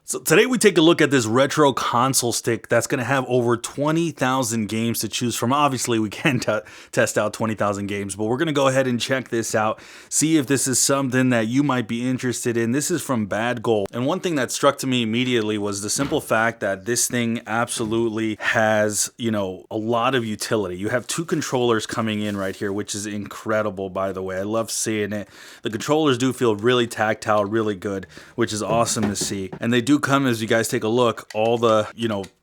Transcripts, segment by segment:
So today we take a look at this retro console stick that's going to have over 20,000 games to choose from. Obviously, we can't test out 20,000 games, but we're going to go ahead and check this out, see if this is something that you might be interested in. This is from Bad Gold. And one thing that struck to me immediately was the simple fact that this thing absolutely has, a lot of utility. You have two controllers coming in right here, which is incredible, by the way. I love seeing it. The controllers do feel really tactile, really good, which is awesome to see. And they do come, as you guys take a look, all the,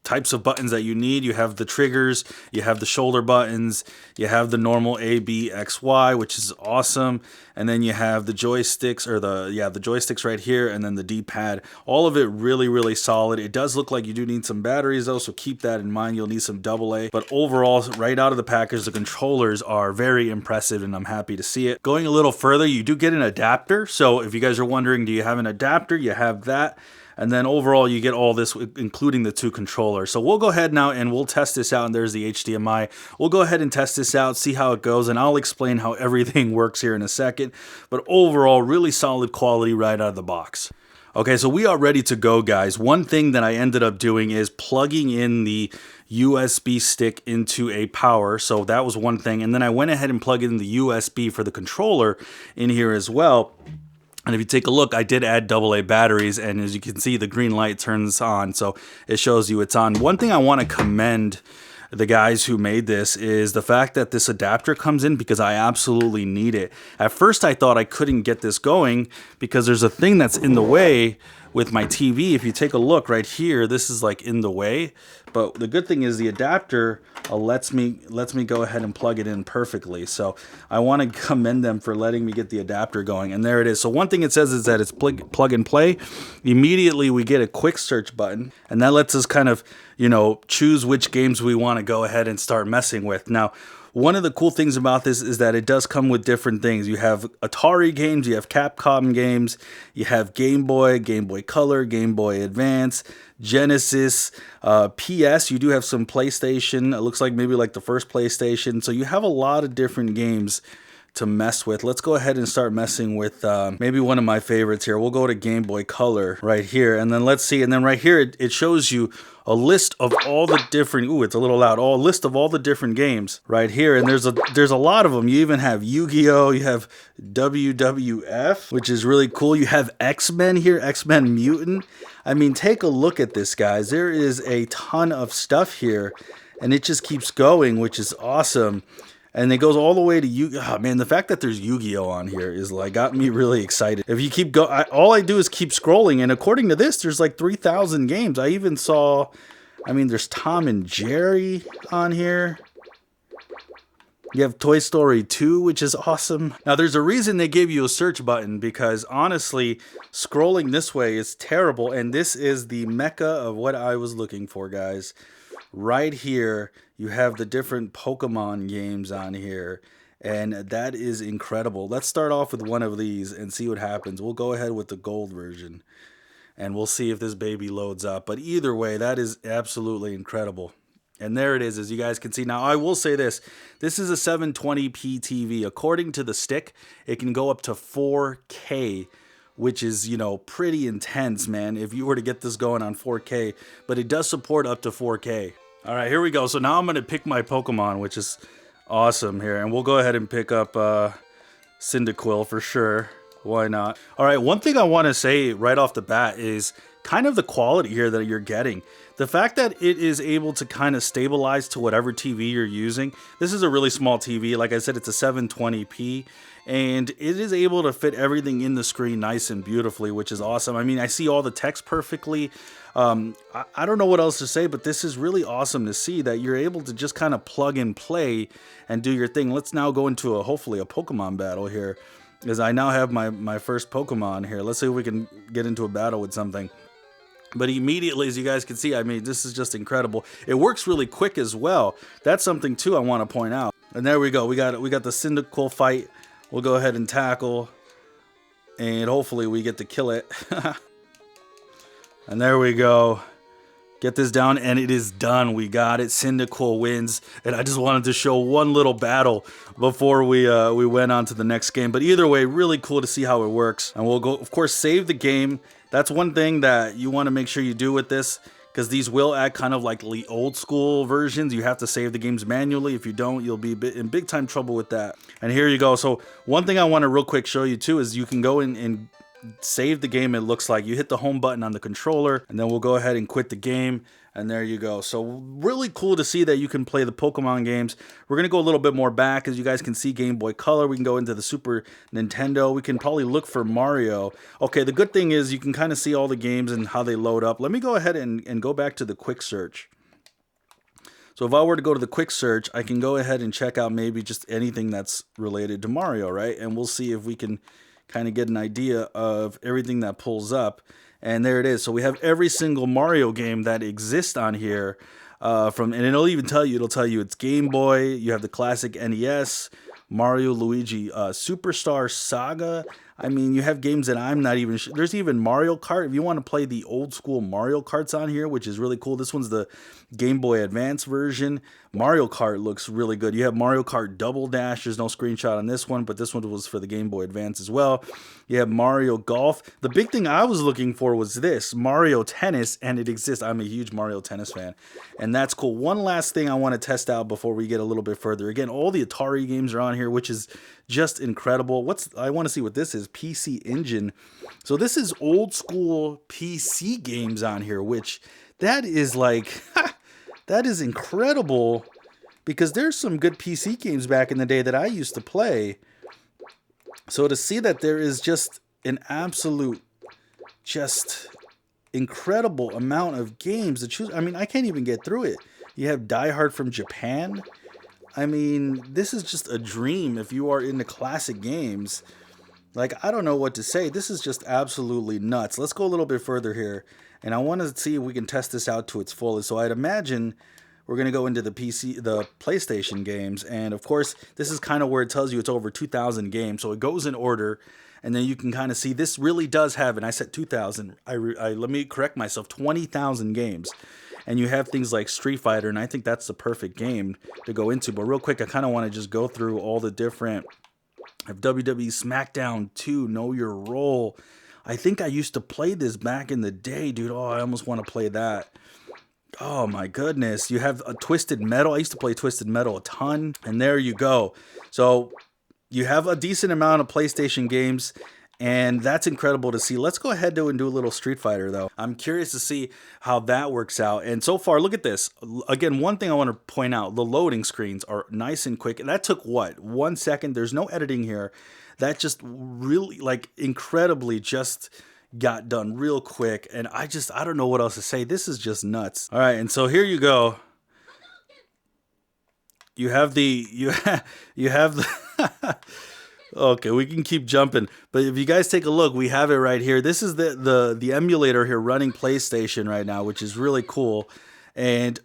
types of buttons that you need. You have the triggers, you have the shoulder buttons, you have the normal A, B, X, Y, which is awesome. And then you have the joysticks, or the joysticks right here, and then the D-pad. All of it really, really solid. It does look like you do need some batteries though, so keep that in mind. You'll need some AA. But overall, right out of the package, the controllers are very impressive, and I'm happy to see it. Going a little further, you do get an adapter. So if you guys are wondering, do you have an adapter? You have that. And then overall, you get all this, including the two controllers. So we'll go ahead now and we'll test this out. And there's the HDMI. We'll go ahead and test this out, see how it goes. And I'll explain how everything works here in a second. But overall, really solid quality right out of the box. Okay, so we are ready to go, guys. One thing that I ended up doing is plugging in the USB stick into a power. So that was one thing. And then I went ahead and plugged in the USB for the controller in here as well. And if you take a look, I did add AA batteries, and as you can see, the green light turns on, so it shows you it's on. One thing I want to commend the guys who made this is the fact that this adapter comes in, because I absolutely need it. At first, I thought I couldn't get this going because there's a thing that's in the way with my TV. If you take a look right here, this is like in the way. But the good thing is the adapter lets me go ahead and plug it in perfectly. So I want to commend them for letting me get the adapter going. And there it is. So one thing it says is that it's plug and play. Immediately we get a quick search button, and that lets us kind of, choose which games we want to go ahead and start messing with. Now, one of the cool things about this is that it does come with different things. You have Atari games, you have Capcom games, you have Game Boy, Game Boy Color, Game Boy Advance, Genesis, PS. You do have some PlayStation. It looks like maybe like the first PlayStation. So you have a lot of different games to mess with. Let's go ahead and start messing with maybe one of my favorites here. We'll go to Game Boy Color right here, and then let's see. And then right here, it shows you a list of all the different, it's a little loud, a list of all the different games right here. And there's a lot of them. You even have Yu-Gi-Oh! You have WWF, which is really cool. You have X-Men here, X-Men Mutant. I mean, take a look at this, guys. There is a ton of stuff here, and it just keeps going, which is awesome. And it goes all the way to Yu-Gi-Oh! Man, the fact that there's Yu-Gi-Oh! On here is got me really excited. If you keep all I do is keep scrolling, and according to this, there's like 3,000 games. I even saw, there's Tom and Jerry on here. You have Toy Story 2, which is awesome. Now, there's a reason they gave you a search button, because honestly, scrolling this way is terrible, and this is the mecca of what I was looking for, guys. Right here, you have the different Pokemon games on here, and that is incredible. Let's start off with one of these and see what happens. We'll go ahead with the gold version, and we'll see if this baby loads up. But either way, that is absolutely incredible. And there it is, as you guys can see. Now, I will say this. This is a 720p TV. According to the stick, it can go up to 4K, which is, pretty intense, man, if you were to get this going on 4K. But it does support up to 4K. All right, here we go. So now I'm going to pick my Pokemon, which is awesome here. And we'll go ahead and pick up Cyndaquil for sure. Why not? All right, one thing I want to say right off the bat is kind of the quality here that you're getting. The fact that it is able to kind of stabilize to whatever TV you're using. This is a really small TV. Like I said, it's a 720p. And it is able to fit everything in the screen nice and beautifully, which is awesome. I see all the text perfectly. I don't know what else to say, but this is really awesome to see that you're able to just kind of plug and play and do your thing. Let's now go into hopefully a Pokemon battle here, because I now have my first Pokemon here. Let's see if we can get into a battle with something. But immediately, as you guys can see, this is just incredible. It works really quick as well. That's something too I want to point out. And there we go. We got the Cyndaquil fight. We'll go ahead and tackle, and hopefully we get to kill it. And there we go. Get this down, and it is done. We got it. Cyndaquil wins. And I just wanted to show one little battle before we went on to the next game. But either way, really cool to see how it works. And we'll go, of course, save the game. That's one thing that you want to make sure you do with this, because these will act kind of like the old school versions. You have to save the games manually. If you don't, you'll be in big time trouble with that. And here you go. So one thing I want to real quick show you too is you can go in and save the game. It looks like you hit the home button on the controller, and then we'll go ahead and quit the game. And there you go. So really cool to see that you can play the Pokemon games. We're going to go a little bit more back. As you guys can see, Game Boy Color. We can go into the Super Nintendo. We can probably look for Mario. Okay, the good thing is you can kind of see all the games and how they load up. Let me go ahead and go back to the quick search. So if I were to go to the quick search, I can go ahead and check out maybe just anything that's related to Mario, right? And we'll see if we can kind of get an idea of everything that pulls up. And there it is. So we have every single Mario game that exists on here. And it'll even tell you, it's Game Boy. You have the classic NES, Mario, Luigi, Superstar Saga. I mean, you have games that I'm not even sure. There's even Mario Kart. If you want to play the old school Mario Karts on here, which is really cool. This one's the Game Boy Advance version. Mario Kart looks really good. You have Mario Kart Double Dash. There's no screenshot on this one, but this one was for the Game Boy Advance as well. You have Mario Golf. The big thing I was looking for was this, Mario Tennis, and it exists. I'm a huge Mario Tennis fan, and that's cool. One last thing I want to test out before we get a little bit further. Again, all the Atari games are on here, which is just incredible. I want to see what this is, PC Engine. So this is old school PC games on here, which that is like, that is incredible, because there's some good PC games back in the day that I used to play. So to see that there is just an absolute, just incredible amount of games to choose. I mean, I can't even get through it. You have Die Hard from Japan. I mean, this is just a dream if you are into classic games. Like, I don't know what to say. This is just absolutely nuts. Let's go a little bit further here, and I want to see if we can test this out to its fullest. So I'd imagine we're going to go into the PlayStation games, and of course, this is kind of where it tells you it's over 2,000 games, so it goes in order, and then you can kind of see this really does have, and I said 2,000, let me correct myself, 20,000 games. And you have things like Street Fighter, and I think that's the perfect game to go into. But real quick, I kind of want to just go through all the different. I have WWE SmackDown 2, Know Your Role. I think I used to play this back in the day, dude. Oh, I almost want to play that. Oh, my goodness. You have a Twisted Metal. I used to play Twisted Metal a ton. And there you go. So you have a decent amount of PlayStation games, and that's incredible to see. Let's go ahead and do a little Street Fighter, though. I'm curious to see how that works out. And so far, look at this. Again, one thing I want to point out, the loading screens are nice and quick. That took, what, 1 second? There's no editing here. That just really, like, incredibly just got done real quick. And I don't know what else to say. This is just nuts. All right, and so here you go. You have the... Okay, we can keep jumping, but if you guys take a look, we have it right here. This is the emulator here running PlayStation right now, which is really cool. And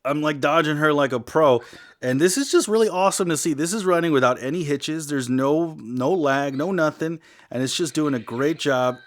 I'm like dodging her like a pro, and this is just really awesome to see. This is running without any hitches. There's no lag, no nothing, and it's just doing a great job.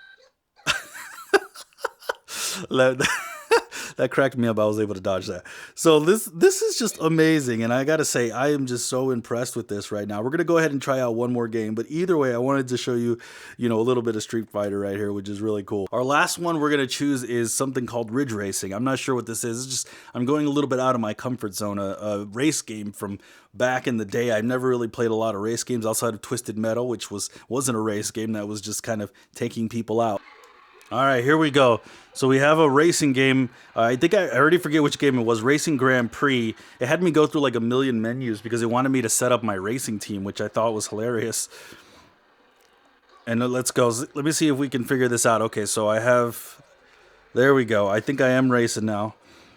That cracked me up. I was able to dodge that. So this is just amazing, and I gotta say, I am just so impressed with this right now. We're gonna go ahead and try out one more game, but either way, I wanted to show you, a little bit of Street Fighter right here, which is really cool. Our last one we're gonna choose is something called Ridge Racing. I'm not sure what this is. It's just I'm going a little bit out of my comfort zone. A race game from back in the day. I've never really played a lot of race games outside of Twisted Metal, which wasn't a race game. That was just kind of taking people out. All right, here we go. So we have a racing game. I think I already forget which game it was. Racing Grand Prix. It had me go through like a million menus because it wanted me to set up my racing team, which I thought was hilarious. And let's go. Let me see if we can figure this out. Okay, so I have... There we go. I think I am racing now.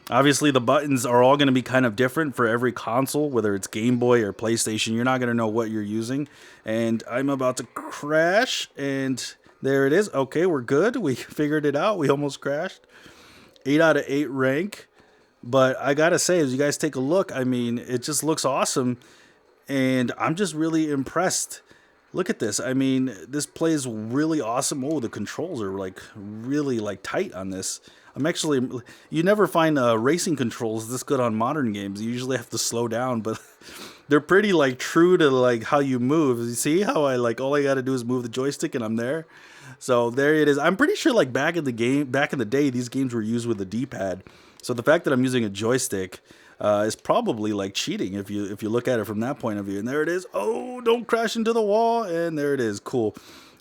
Obviously, the buttons are all going to be kind of different for every console, whether it's Game Boy or PlayStation. You're not going to know what you're using. And I'm about to crash, and... There it is. Okay, we're good. We figured it out. We almost crashed. 8 out of 8 rank. But I gotta say, as you guys take a look, I mean, it just looks awesome. And I'm just really impressed. Look at this. I mean, this plays really awesome. Oh, the controls are like really like tight on this. You never find racing controls this good on modern games. You usually have to slow down, but they're pretty like true to like how you move. You see how all I got to do is move the joystick and I'm there. So there it is. I'm pretty sure like back in the day, these games were used with a D-pad. So the fact that I'm using a joystick is probably like cheating if you look at it from that point of view. And there it is. Oh, don't crash into the wall. And there it is. Cool.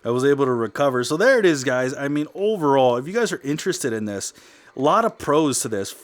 I was able to recover. So there it is, guys. I mean, overall, if you guys are interested in this, a lot of pros to this.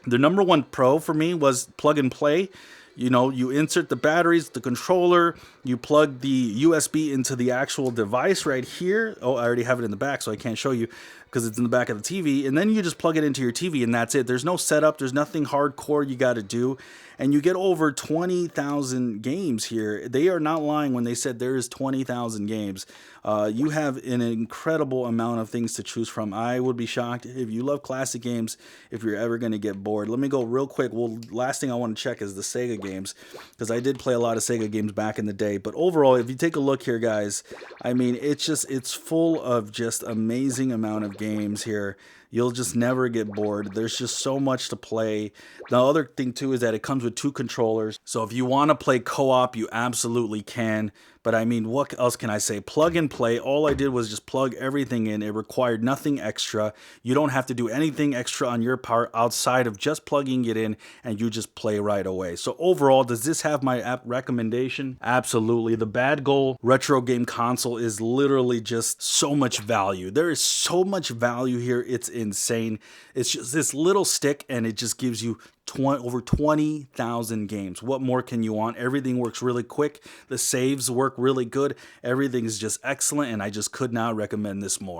The number one pro for me was plug and play. You know, you insert the batteries, the controller, you plug the USB into the actual device right here. Oh, I already have it in the back, so I can't show you because it's in the back of the TV. And then you just plug it into your TV, and that's it. There's no setup. There's nothing hardcore you got to do. And you get over 20,000 games here. They are not lying when they said there is 20,000 games. You have an incredible amount of things to choose from. I would be shocked if you love classic games if you're ever going to get bored. Let me go real quick. Well, last thing I want to check is the Sega games, because I did play a lot of Sega games back in the day. But overall, if you take a look here, guys, I mean, it's full of just amazing amount of games here. You'll just never get bored. There's just so much to play. The other thing too is that it comes with 2 controllers. So if you want to play co-op, you absolutely can. But I mean, what else can I say? Plug and play. All I did was just plug everything in. It required nothing extra. You don't have to do anything extra on your part outside of just plugging it in, and you just play right away. So overall, does this have my app recommendation? Absolutely. The Bad Goal retro game console is literally just so much value. There is so much value here. It's insane. It's just this little stick, and it just gives you over 20,000 games. What more can you want? Everything works really quick. The saves work really good. Everything is just excellent, and I just could not recommend this more.